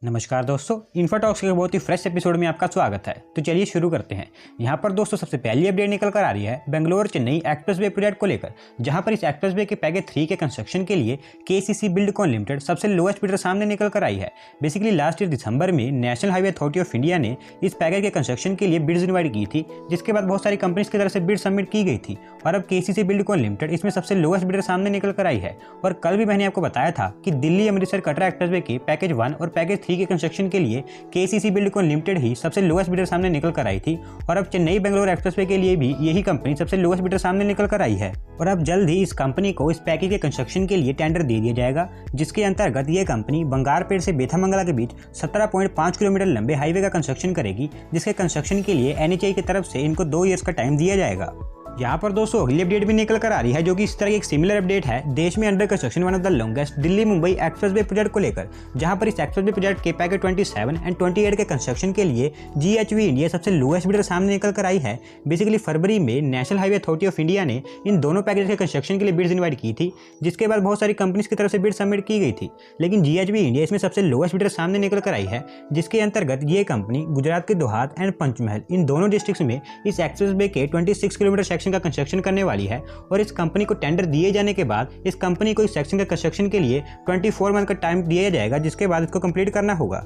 नमस्कार दोस्तों, इन्फोटॉक्स के बहुत ही फ्रेश एपिसोड में आपका स्वागत है। तो चलिए शुरू करते हैं। यहाँ पर दोस्तों सबसे पहली अपडेट निकल कर आ रही है बेंगलोर चेन्नई एक्सप्रेसवे प्रोजेक्ट को लेकर, जहाँ पर इस एक्सप्रेसवे के पैकेज 3 के कंस्ट्रक्शन के लिए केसीसी बिल्डकॉन लिमिटेड सबसे लोएस्ट बिडर सामने निकल कर आई है। बेसिकली लास्ट ईयर दिसंबर में national highway authority of India ने इस पैकेज के कंस्ट्रक्शन के लिए बिड्स इनवाइट की थी, जिसके बाद बहुत सारी कंपनीज की तरफ से बिड सबमिट की गई थी और अब केसीसी बिल्डकॉन लिमिटेड इसमें सबसे लोएस्ट बिडर सामने निकल कर आई है। और कल भी मैंने आपको बताया था कि दिल्ली अमृतसर कटरा एक्सप्रेसवे के पैकेज 1 और पैकेज 3 के कंस्ट्रक्शन के लिए केसीसी बिल्डकॉन लिमिटेड ही सबसे लोएस्ट बिडर सामने निकल कर आई थी और अब चेन्नई बेंगलोर एक्सप्रेसवे के लिए भी यही कंपनी सबसे लोएस्ट बिडर सामने निकल कर आई है। और अब जल्द ही इस कंपनी को इस पैकेज के कंस्ट्रक्शन के लिए टेंडर दे दिया जाएगा, जिसके अंतर्गत ये कंपनी बंगारपेट से बेथामंगला के बीच 17.5 किलोमीटर लंबे हाईवे का कंस्ट्रक्शन करेगी, जिसके कंस्ट्रक्शन के लिए एनएचएआई की तरफ से इनको 2 ईयर्स का टाइम दिया जाएगा। यहाँ पर दोस्तों अगली अपडेट भी निकल कर आ रही है, जो कि इस तरह की एक सिमिलर अपडेट है देश में under construction one of the longest Delhi Mumbai expressway project को लेकर, जहाँ पर इस एक्सप्रेसवे प्रोजेक्ट के पैकेज 27 एंड 28 के कंस्ट्रक्शन के लिए जीएचवी इंडिया सबसे लोएस्ट बिडर सामने निकल कर आई है। बेसिकली फरवरी में national highway authority of India ने इन दोनों पैकेज के कंस्ट्रक्शन के लिए बिड्स इनवाइट की थी, जिसके बाद बहुत सारी कंपनीज की तरफ से बिड सबमिट की गई थी, लेकिन जीएचवी इंडिया इसमें सबसे लोएस्ट बिडर सामने निकल कर आई है, जिसके अंतर्गत ये कंपनी गुजरात के दोहात एंड पंचमहल इन दोनों डिस्ट्रिक्ट्स में इस एक्सप्रेसवे के 26 किलोमीटर सेक्शन का कंस्ट्रक्शन करने वाली है। और इस कंपनी को टेंडर दिए जाने के बाद इस कंपनी को इस सेक्शन के कंस्ट्रक्शन के लिए 24 मंथ का टाइम दिया जाएगा, जिसके बाद इसको कंप्लीट करना होगा।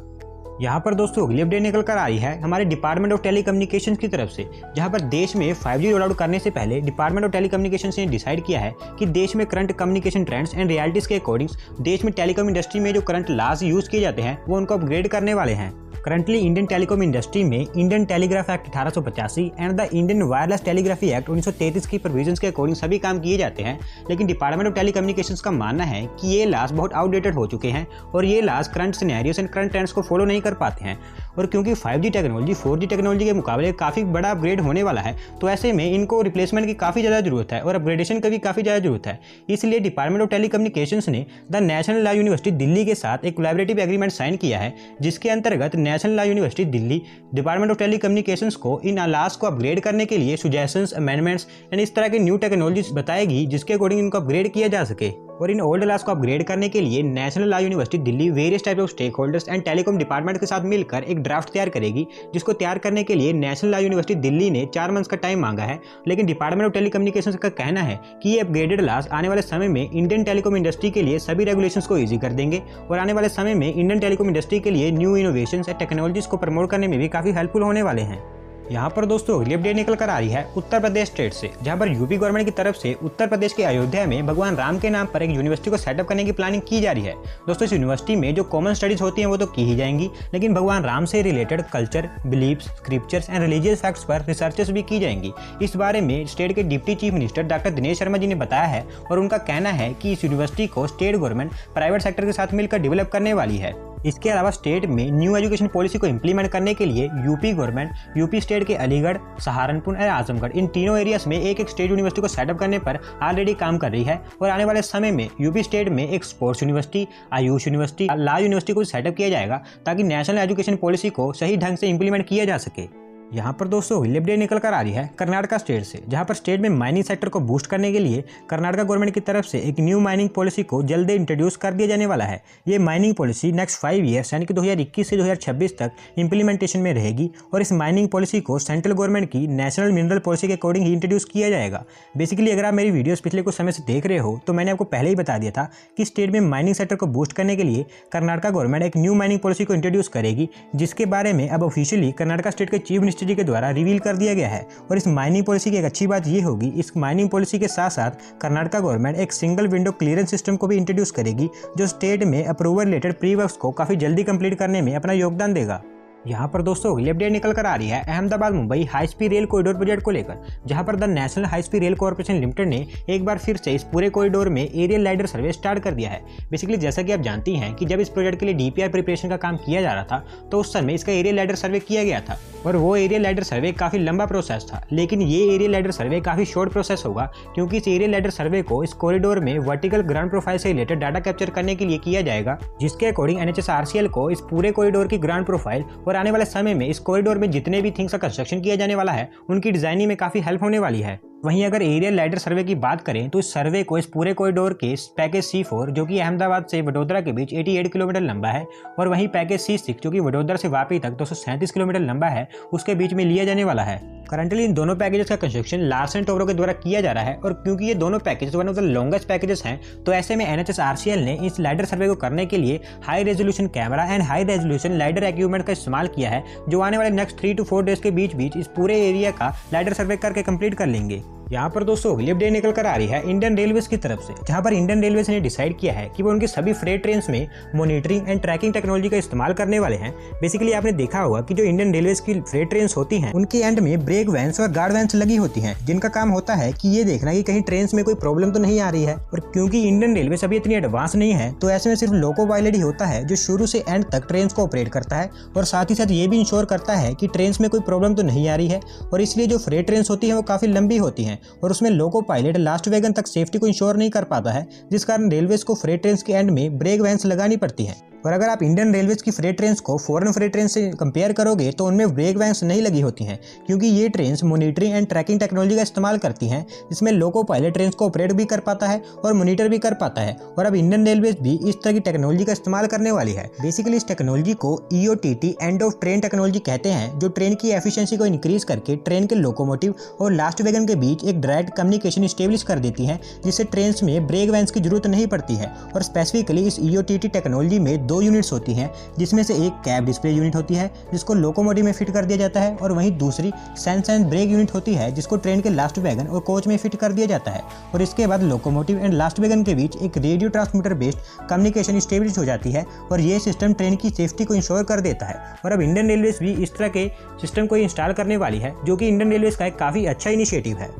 यहाँ पर दोस्तों अगली अपडेट निकल कर आ रही है हमारे डिपार्टमेंट ऑफ टेलीकम्युनिकेशंस की तरफ से, जहाँ पर देश में 5G रोल आउट करने से पहले डिपार्टमेंट ऑफ टेलीकम्युनिकेशंस ने डिसाइड किया है कि देश में current communication trends and realities के अकॉर्डिंग देश में टेलीकॉम इंडस्ट्री में जो करंट लॉज यूज किए जाते हैं वो उनको अपग्रेड करने वाले हैं। करंटली इंडियन टेलीकॉम इंडस्ट्री में Indian telegraph act 1885 and the Indian wireless telegraphy act 1933 की प्रोविजंस के अकॉर्डिंग सभी काम किए जाते हैं, लेकिन डिपार्टमेंट ऑफ टेलीकम्युनिकेशंस का मानना है कि ये लॉज बहुत आउटडेटेड हो चुके हैं और ये laws current scenarios and current trends को फॉलो नहीं कर पाते हैं। और क्योंकि 5G टेक्नोलॉजी 4G टेक्नोलॉजी के मुकाबले काफ़ी बड़ा अपग्रेड होने वाला है, तो ऐसे में इनको रिप्लेसमेंट की काफ़ी ज़्यादा जरूरत है और अपग्रेडेशन की भी काफ़ी ज़्यादा जरूरत है। इसलिए डिपार्टमेंट ऑफ टेलीकम्युनिकेशंस ने the national Law University Delhi के साथ एक कोलैबोरेटिव एग्रीमेंट साइन किया है, जिसके अंतर्गत national Law University Delhi department of telecommunications को इन लॉज को अपग्रेड करने के लिए सुजेशंस, अमेंडमेंट्स एंड इस तरह के न्यू टेक्नोलॉजीज बताएगी, जिसके अकॉर्डिंग इनको अपग्रेड किया जा सके। और इन ओल्ड लॉज को अपग्रेड करने के लिए National Law University Delhi various type of stakeholders and telecom department के साथ मिलकर एक ड्राफ्ट तैयार करेगी, जिसको तैयार करने के लिए नेशनल लॉ यूनिवर्सिटी दिल्ली ने 4 मंथ्स का टाइम मांगा है। लेकिन डिपार्टमेंट ऑफ टेलीकम्युनिकेशंस का कहना है कि ये अपग्रेडेड लॉज आने वाले समय में इंडियन टेलीकॉम इंडस्ट्री के लिए सभी रेगुलेशंस को ईजी कर देंगे और आने वाले समय में इंडियन टेलीकॉम इंडस्ट्री के लिए न्यू इनोवेशंस एंड टेक्नोलॉजीज को प्रमोट करने में भी काफी हेल्पफुल होने वाले हैं। यहाँ पर दोस्तों अगली अपडेट निकल कर आ रही है उत्तर प्रदेश स्टेट से, जहाँ पर यूपी गवर्नमेंट की तरफ से उत्तर प्रदेश के अयोध्या में भगवान राम के नाम पर एक यूनिवर्सिटी को सेटअप करने की प्लानिंग की जा रही है। दोस्तों इस यूनिवर्सिटी में जो कॉमन स्टडीज होती हैं वो तो की ही जाएंगी, लेकिन भगवान राम से related culture, beliefs, scriptures and religious facts पर रिसर्चेस भी की जाएंगी। इस बारे में स्टेट के deputy chief minister doctor Dinesh Sharma ji ने बताया है और उनका कहना है कि इस यूनिवर्सिटी को स्टेट गवर्नमेंट प्राइवेट सेक्टर के साथ मिलकर डेवलप करने वाली है। इसके अलावा स्टेट में न्यू एजुकेशन पॉलिसी को इंप्लीमेंट करने के लिए यूपी गवर्नमेंट यूपी स्टेट के अलीगढ़, सहारनपुर और आजमगढ़ इन तीनों एरियाज में एक स्टेट यूनिवर्सिटी को सेटअप करने पर ऑलरेडी काम कर रही है और आने वाले समय में यूपी स्टेट में एक sports university, Ayush university, law university को सेटअप किया जाएगा, ताकि नेशनल एजुकेशन पॉलिसी को सही ढंग से इंप्लीमेंट किया जा सके। यहाँ पर दोस्तों अगली अपडेट निकल कर आ रही है कर्नाटका स्टेट से, जहाँ पर स्टेट में माइनिंग सेक्टर को बूस्ट करने के लिए कर्नाटका गवर्नमेंट की तरफ से एक न्यू माइनिंग पॉलिसी को जल्द ही इंट्रोड्यूस कर दिया जाने वाला है। ये माइनिंग पॉलिसी नेक्स्ट 5 ईयर्स यानी कि 2021 से 2026 तक इंप्लीमेंटेशन में रहेगी और इस माइनिंग पॉलिसी को सेंट्रल गवर्नमेंट की नेशनल मिनरल पॉलिसी के अकॉर्डिंग ही इंट्रोड्यूस किया जाएगा। बेसिकली अगर आप मेरी वीडियोस पिछले कुछ समय से देख रहे हो तो मैंने आपको पहले ही बता दिया था कि स्टेट में माइनिंग सेक्टर को बूस्ट करने के लिए कर्नाटका गवर्नमेंट एक न्यू माइनिंग पॉलिसी को इंट्रोड्यूस करेगी, जिसके बारे में अब ऑफिशियली कर्नाटका स्टेट के चीफ मिनिस्टर जी के द्वारा रिवील कर दिया गया है। और इस माइनिंग पॉलिसी की एक अच्छी बात ये होगी, इस माइनिंग पॉलिसी के साथ साथ कर्नाटका गवर्नमेंट एक सिंगल विंडो क्लियरेंस सिस्टम को भी इंट्रोड्यूस करेगी, जो स्टेट में अप्रूवल रिलेटेड प्री वर्क्स को काफी जल्दी कंप्लीट करने में अपना योगदान देगा। यहाँ पर दोस्तों अगली अपडेट निकल कर आ रही है Ahmedabad Mumbai high speed rail corridor project को लेकर, जहाँ पर the national high speed rail corporation limited ने एक बार फिर से इस पूरे कॉरिडोर में एरियल लाइडर सर्वे स्टार्ट कर दिया है। बेसिकली जैसा कि आप जानती हैं कि जब इस प्रोजेक्ट के लिए डीपीआर प्रिपरेशन का काम किया जा रहा था तो उस समय इसका एरियल लाइडर सर्वे किया गया था और वो एरियल लाइडर सर्वे काफी लंबा प्रोसेस था, लेकिन ये एरियल लाइडर सर्वे काफी शॉर्ट प्रोसेस होगा, क्योंकि इस एरियल लाइडर सर्वे को इस कॉरिडोर में वर्टिकल ग्राउंड प्रोफाइल से रिलेटेड डाटा कैप्चर करने के लिए किया जाएगा, जिसके अकॉर्डिंग एनएचएसआरसीएल को इस पूरे कॉरिडोर की ग्राउंड प्रोफाइल और आने वाले समय में इस कॉरिडोर में जितने भी थिंग्स का कंस्ट्रक्शन किया जाने वाला है उनकी डिजाइनिंग में काफी हेल्प होने वाली है। वहीं अगर एरियल लाइडर सर्वे की बात करें तो इस सर्वे को इस पूरे कॉरिडोर के पैकेज C4 जो कि अहमदाबाद से वडोदरा के बीच 88 किलोमीटर लंबा है और वहीं पैकेज C6 जो कि वडोदरा से वापी तक 237 किलोमीटर लंबा है उसके बीच में लिया जाने वाला है। करंटली इन दोनों पैकेजेस का कंस्ट्रक्शन लार्सन टोब्रो के द्वारा किया जा रहा है और क्योंकि ये दोनों packages one of the longest packages हैं तो ऐसे में NHSRCL ने इस लाइडर सर्वे को करने के लिए high resolution camera and high resolution lidar equipment का इस्तेमाल किया है जो आने वाले नेक्स्ट 3 to 4 डेज के बीच इस पूरे एरिया का लाइडर सर्वे करके कंप्लीट कर लेंगे। यहाँ पर दोस्तों अगली अपडेट निकल कर आ रही है इंडियन रेलवेज की तरफ से, जहाँ पर इंडियन रेलवेज ने डिसाइड किया है कि वो उनकी सभी फ्रेट ट्रेन्स में मॉनिटरिंग एंड ट्रैकिंग टेक्नोलॉजी का इस्तेमाल करने वाले हैं। बेसिकली आपने देखा होगा कि जो इंडियन रेलवेज की फ्रेट ट्रेन्स होती हैं उनके एंड में ब्रेक वैन्स और गार्ड वैन्स लगी होती हैं जिनका काम होता है कि ये देखना कि कहीं ट्रेन्स में कोई प्रॉब्लम तो नहीं आ रही है। और क्योंकि इंडियन रेलवे अभी इतनी एडवांस नहीं है तो ऐसे में सिर्फ लोको पायलट ही होता है जो शुरू से एंड तक ट्रेन को ऑपरेट करता है और साथ ही साथ ये भी इंश्योर करता है कि ट्रेन में कोई प्रॉब्लम तो नहीं आ रही है। और इसलिए जो फ्रेट ट्रेन होती है वो काफी लंबी होती है और उसमें लोको पायलट लास्ट वैगन तक सेफ्टी को इंश्योर नहीं कर पाता है, जिस कारण रेलवेज को फ्रेट ट्रेन्स के एंड में ब्रेक वैन्स लगानी पड़ती है। और अगर आप इंडियन रेलवेज की फ्रेट ट्रेन्स को फॉरेन फ्रेट ट्रेन से कंपेयर करोगे तो उनमें ब्रेक वैन्स नहीं लगी होती हैं क्योंकि ये trains monitoring and tracking technology का इस्तेमाल करती हैं जिसमें लोको पायलट ट्रेन्स को ऑपरेट भी कर पाता है और मॉनिटर भी कर पाता है। और अब इंडियन रेलवेज भी इस तरह की टेक्नोलॉजी का इस्तेमाल करने वाली है। बेसिकली इस टेक्नोलॉजी को EOTT end of train technology कहते हैं जो ट्रेन की एफिशिएंसी को इंक्रीज करके ट्रेन के लोकोमोटिव और लास्ट वैगन के बीच एक डायरेक्ट कम्युनिकेशन स्टेब्लिश कर देती है जिससे ट्रेन्स में ब्रेक वैन्स की जरूरत नहीं पड़ती है। और स्पेसिफिकली इस EOTT टेक्नोलॉजी में 2 यूनिट्स होती हैं जिसमें से एक कैब डिस्प्ले यूनिट होती है जिसको लोकोमोटिव में फिट कर दिया जाता है और वहीं दूसरी सेंस एंड ब्रेक यूनिट होती है जिसको ट्रेन के लास्ट वैगन और कोच में फिट कर दिया जाता है। और इसके बाद लोकोमोटिव एंड लास्ट वैगन के बीच एक radio transmitter based communication establish हो जाती है और ये सिस्टम ट्रेन की सेफ्टी को इंश्योर कर देता है। और अब इंडियन रेलवेज भी इस तरह के सिस्टम को इंस्टॉल करने वाली है जो कि इंडियन रेलवेज का एक काफी अच्छा इनिशिएटिव है।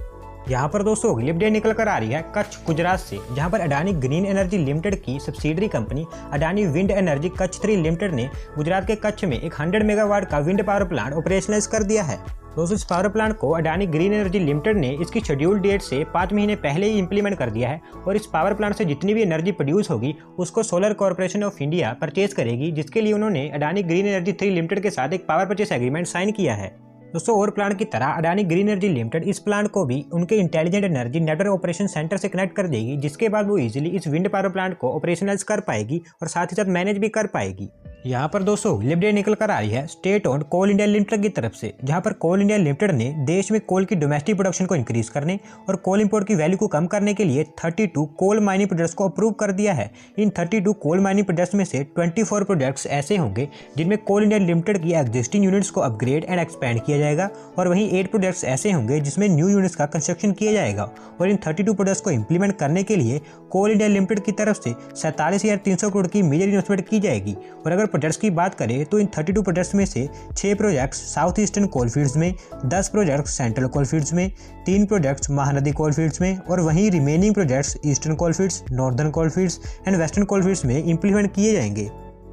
यहाँ पर दोस्तों अगली अपडेट निकल कर आ रही है कच्छ गुजरात से, जहाँ पर अडानी ग्रीन एनर्जी लिमिटेड की subsidiary company Adani wind energy Kutch 3 limited ने गुजरात के कच्छ में एक 100 मेगावाट का विंड पावर प्लांट ऑपरेशनलाइज कर दिया है। दोस्तों इस पावर प्लांट को अडानी ग्रीन एनर्जी लिमिटेड ने इसकी शेड्यूल डेट से 5 महीने पहले ही इंप्लीमेंट कर दिया है और इस पावर प्लांट से जितनी भी एनर्जी प्रोड्यूस होगी उसको solar corporation of India purchase करेगी, जिसके लिए उन्होंने अडानी ग्रीन एनर्जी 3 लिमिटेड के साथ एक पावर परचेज एग्रीमेंट साइन किया है। दोस्तों और प्लांट की तरह अडानी ग्रीन एनर्जी लिमिटेड इस प्लांट को भी उनके intelligent energy network operation centre से कनेक्ट कर देगी, जिसके बाद वो इजीली इस विंड पावर प्लांट को ऑपरेशनलाइज कर पाएगी और साथ ही साथ मैनेज भी कर पाएगी। यहाँ पर दोस्तों अपडेट निकल कर आ रही है स्टेट ओन्ड कोल इंडिया लिमिटेड की तरफ से, जहाँ पर कोल इंडिया लिमिटेड ने देश में कोल की डोमेस्टिक प्रोडक्शन को इंक्रीज करने और कोल इंपोर्ट की वैल्यू को कम करने के लिए 32 कोल माइनिंग प्रोजेक्ट्स को अप्रूव कर दिया है। इन 32 कोल माइनिंग प्रोजेक्ट्स में से 24 प्रोजेक्ट्स ऐसे होंगे जिनमें कोल इंडिया लिमिटेड की एग्जिस्टिंग यूनिट्स को अपग्रेड एंड एक्सपेंड किया जाएगा और वहीं 8 प्रोजेक्ट्स ऐसे होंगे जिसमें न्यू यूनिट्स का कंस्ट्रक्शन किया जाएगा। और इन 32 प्रोजेक्ट्स को इंप्लीमेंट करने के लिए कोल इंडिया लिमिटेड की तरफ से 47,300 करोड़ की मेजर इन्वेस्टमेंट की जाएगी। और अगर प्रोजेक्ट्स की बात करें तो इन 32 प्रोजेक्ट्स में से 6 प्रोजेक्ट्स साउथ ईस्टर्न कोलफील्ड्स में, 10 प्रोजेक्ट्स सेंट्रल कोलफील्ड्स में, 3 प्रोजेक्ट्स महानदी कोलफील्ड्स में और वहीं remaining projects eastern coalfields, northern coalfields and western coalfields में इंप्लीमेंट किए जाएंगे।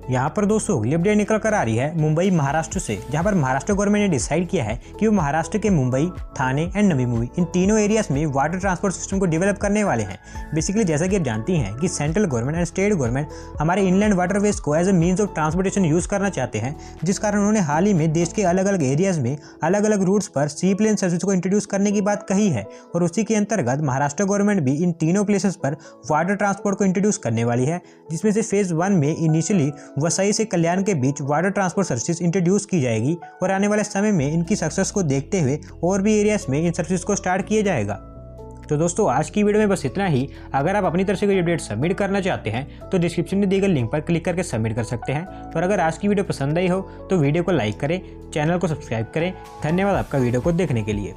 यहाँ पर दोस्तों अगली अपडेट निकल कर आ रही है मुंबई महाराष्ट्र से, जहाँ पर महाराष्ट्र गवर्नमेंट ने डिसाइड किया है कि वो महाराष्ट्र के मुंबई, थाने एंड नवी मुंबई इन तीनों एरियाज में वाटर ट्रांसपोर्ट सिस्टम को डेवलप करने वाले हैं। बेसिकली जैसा कि आप जानती हैं कि central government and state government हमारे इनलैंड वाटरवेज को as a means of transportation use करना चाहते हैं, जिस कारण उन्होंने हाल ही में देश के अलग अलग एरियाज में अलग अलग रूट्स पर सी प्लेन सर्विस को इंट्रोड्यूस करने की बात कही है। और उसी के अंतर्गत महाराष्ट्र गवर्नमेंट भी इन तीनों प्लेसेस पर वाटर ट्रांसपोर्ट को इंट्रोड्यूस करने वाली है, जिसमें से फेज 1 में इनिशियली वसई से कल्याण के बीच वाटर ट्रांसपोर्ट सर्विसेज इंट्रोड्यूस की जाएगी और आने वाले समय में इनकी सक्सेस को देखते हुए और भी एरियाज में इन सर्विसेज को स्टार्ट किया जाएगा। तो दोस्तों आज की वीडियो में बस इतना ही। अगर आप अपनी तरफ से कोई अपडेट सबमिट करना चाहते हैं तो डिस्क्रिप्शन में दिए गए लिंक पर क्लिक करके सबमिट कर सकते हैं। और अगर आज की वीडियो पसंद आई हो तो वीडियो को लाइक करें, चैनल को सब्सक्राइब करें। धन्यवाद आपका वीडियो को देखने के लिए।